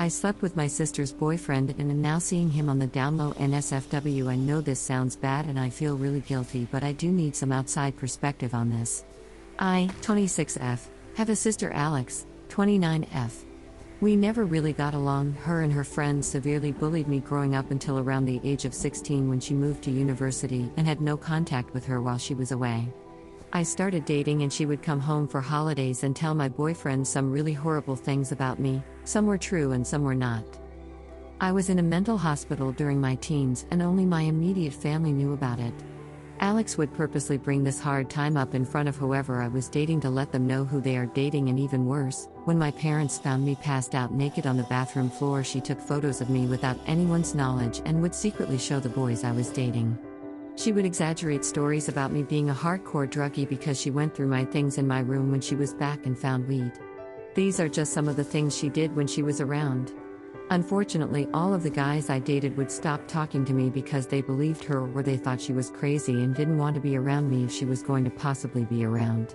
I slept with my sister's boyfriend and am now seeing him on the down low NSFW. I know this sounds bad and I feel really guilty, but I do need some outside perspective on this. I, 26F, have a sister Alex, 29F. We never really got along. Her and her friends severely bullied me growing up until around the age of 16 when she moved to university and had no contact with her while she was away. I started dating and she would come home for holidays and tell my boyfriend some really horrible things about me. Some were true and some were not. I was in a mental hospital during my teens and only my immediate family knew about it. Alex would purposely bring this hard time up in front of whoever I was dating to let them know who they are dating, and even worse, when my parents found me passed out naked on the bathroom floor, she took photos of me without anyone's knowledge and would secretly show the boys I was dating. She would exaggerate stories about me being a hardcore druggie because she went through my things in my room when she was back and found weed. These are just some of the things she did when she was around. Unfortunately, all of the guys I dated would stop talking to me because they believed her or they thought she was crazy and didn't want to be around me if she was going to possibly be around.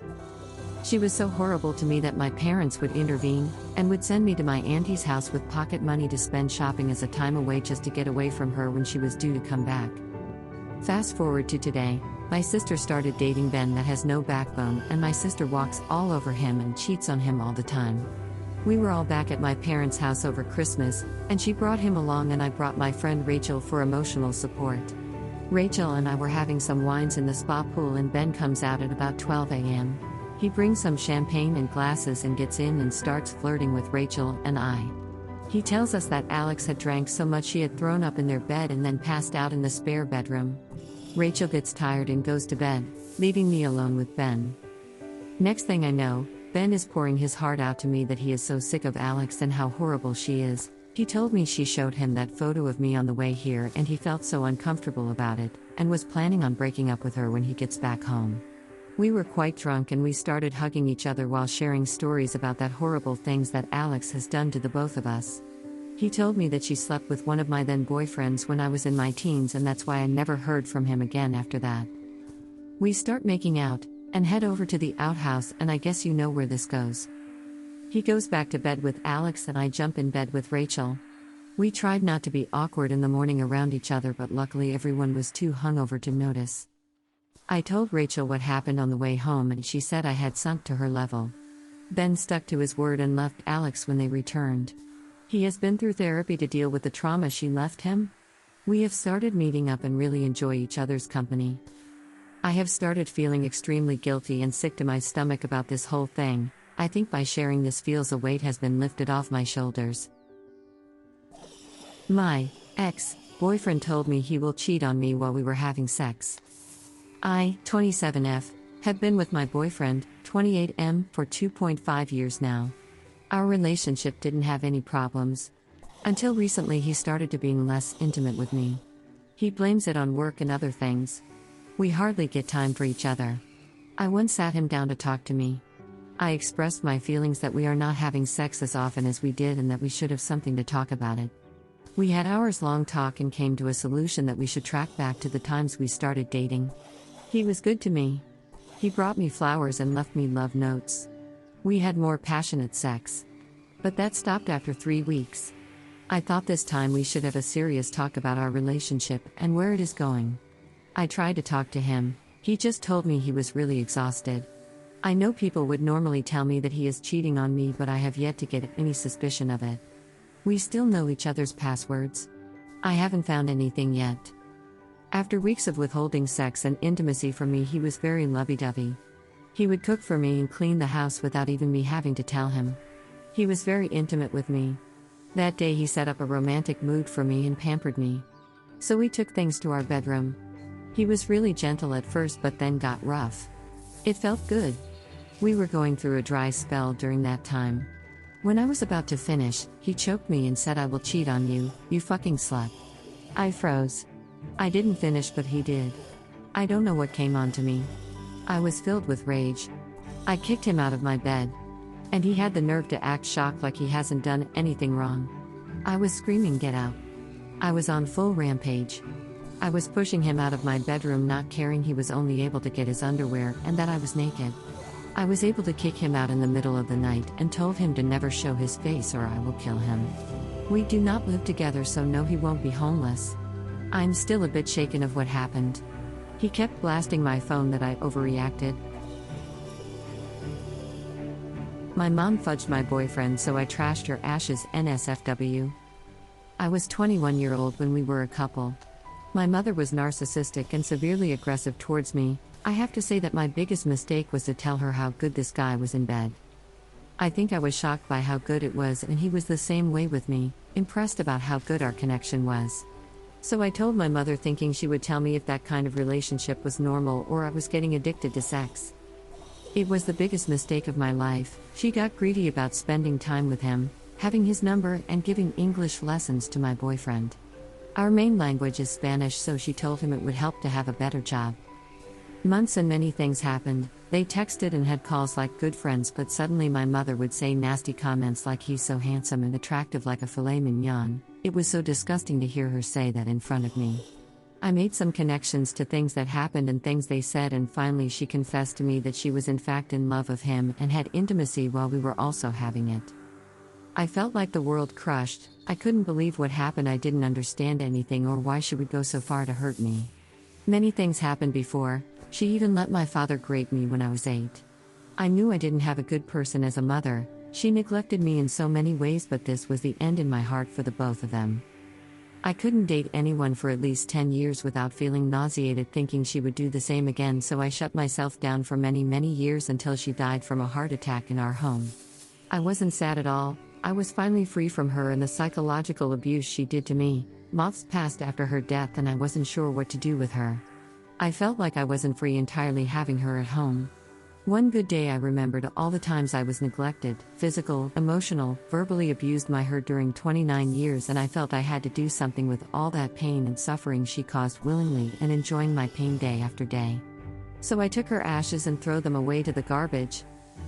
She was so horrible to me that my parents would intervene and would send me to my auntie's house with pocket money to spend shopping as a time away just to get away from her when she was due to come back. Fast forward to today, my sister started dating Ben that has no backbone, and my sister walks all over him and cheats on him all the time. We were all back at my parents' house over Christmas, and she brought him along and I brought my friend Rachel for emotional support. Rachel and I were having some wines in the spa pool and Ben comes out at about 12 a.m. He brings some champagne and glasses and gets in and starts flirting with Rachel and I. He tells us that Alex had drank so much she had thrown up in their bed and then passed out in the spare bedroom. Rachel gets tired and goes to bed, leaving me alone with Ben. Next thing I know, Ben is pouring his heart out to me that he is so sick of Alex and how horrible she is. He told me she showed him that photo of me on the way here and he felt so uncomfortable about it, and was planning on breaking up with her when he gets back home. We were quite drunk and we started hugging each other while sharing stories about that horrible things that Alex has done to the both of us. He told me that she slept with one of my then boyfriends when I was in my teens, and that's why I never heard from him again after that. We start making out and head over to the outhouse, and I guess you know where this goes. He goes back to bed with Alex and I jump in bed with Rachel. We tried not to be awkward in the morning around each other, but luckily everyone was too hungover to notice. I told Rachel what happened on the way home and she said I had sunk to her level. Ben stuck to his word and left Alex when they returned. He has been through therapy to deal with the trauma she left him. We have started meeting up and really enjoy each other's company. I have started feeling extremely guilty and sick to my stomach about this whole thing. I think by sharing this feels a weight has been lifted off my shoulders. My ex-boyfriend told me he will cheat on me while we were having sex. I, 27F, have been with my boyfriend, 28M, for 2.5 years now. Our relationship didn't have any problems. Until recently he started to being less intimate with me. He blames it on work and other things. We hardly get time for each other. I once sat him down to talk to me. I expressed my feelings that we are not having sex as often as we did and that we should have something to talk about it. We had hours-long talk and came to a solution that we should track back to the times we started dating. He was good to me. He brought me flowers and left me love notes. We had more passionate sex. But that stopped after 3 weeks. I thought this time we should have a serious talk about our relationship and where it is going. I tried to talk to him. He just told me he was really exhausted. I know people would normally tell me that he is cheating on me, but I have yet to get any suspicion of it. We still know each other's passwords. I haven't found anything yet. After weeks of withholding sex and intimacy from me, he was very lovey-dovey. He would cook for me and clean the house without even me having to tell him. He was very intimate with me. That day he set up a romantic mood for me and pampered me. So we took things to our bedroom. He was really gentle at first but then got rough. It felt good. We were going through a dry spell during that time. When I was about to finish, he choked me and said, "I will cheat on you, you fucking slut." I froze. I didn't finish but he did. I don't know what came onto me. I was filled with rage. I kicked him out of my bed. And he had the nerve to act shocked like he hasn't done anything wrong. I was screaming, "Get out." I was on full rampage. I was pushing him out of my bedroom, not caring he was only able to get his underwear and that I was naked. I was able to kick him out in the middle of the night and told him to never show his face or I will kill him. We do not live together, so no, he won't be homeless. I'm still a bit shaken of what happened. He kept blasting my phone that I overreacted. My mom fudged my boyfriend, so I trashed her ashes NSFW. I was 21-year-old when we were a couple. My mother was narcissistic and severely aggressive towards me. I have to say that my biggest mistake was to tell her how good this guy was in bed. I think I was shocked by how good it was, and he was the same way with me, impressed about how good our connection was. So I told my mother, thinking she would tell me if that kind of relationship was normal or I was getting addicted to sex. It was the biggest mistake of my life. She got greedy about spending time with him, having his number, and giving English lessons to my boyfriend. Our main language is Spanish, so she told him it would help to have a better job. Months and many things happened. They texted and had calls like good friends, but suddenly my mother would say nasty comments like he's so handsome and attractive like a filet mignon. It was so disgusting to hear her say that in front of me. I made some connections to things that happened and things they said, and finally she confessed to me that she was in fact in love with him and had intimacy while we were also having it. I felt like the world crushed. I couldn't believe what happened. I didn't understand anything or why she would go so far to hurt me. Many things happened before. She even let my father grape me when I was 8. I knew I didn't have a good person as a mother. She neglected me in so many ways, but this was the end in my heart for the both of them. I couldn't date anyone for at least 10 years without feeling nauseated, thinking she would do the same again, so I shut myself down for many, many years until she died from a heart attack in our home. I wasn't sad at all. I was finally free from her and the psychological abuse she did to me. Months passed after her death and I wasn't sure what to do with her. I felt like I wasn't free entirely having her at home. One good day I remembered all the times I was neglected, physical, emotional, verbally abused by her during 29 years, and I felt I had to do something with all that pain and suffering she caused willingly and enjoying my pain day after day. So I took her ashes and threw them away to the garbage.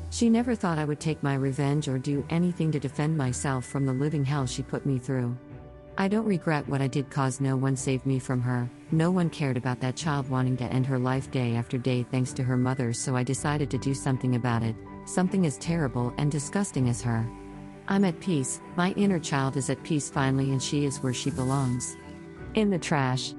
She never thought I would take my revenge or do anything to defend myself from the living hell she put me through. I don't regret what I did, cause no one saved me from her. No one cared about that child wanting to end her life day after day thanks to her mother, so I decided to do something about it, something as terrible and disgusting as her. I'm at peace, my inner child is at peace finally, and she is where she belongs. In the trash.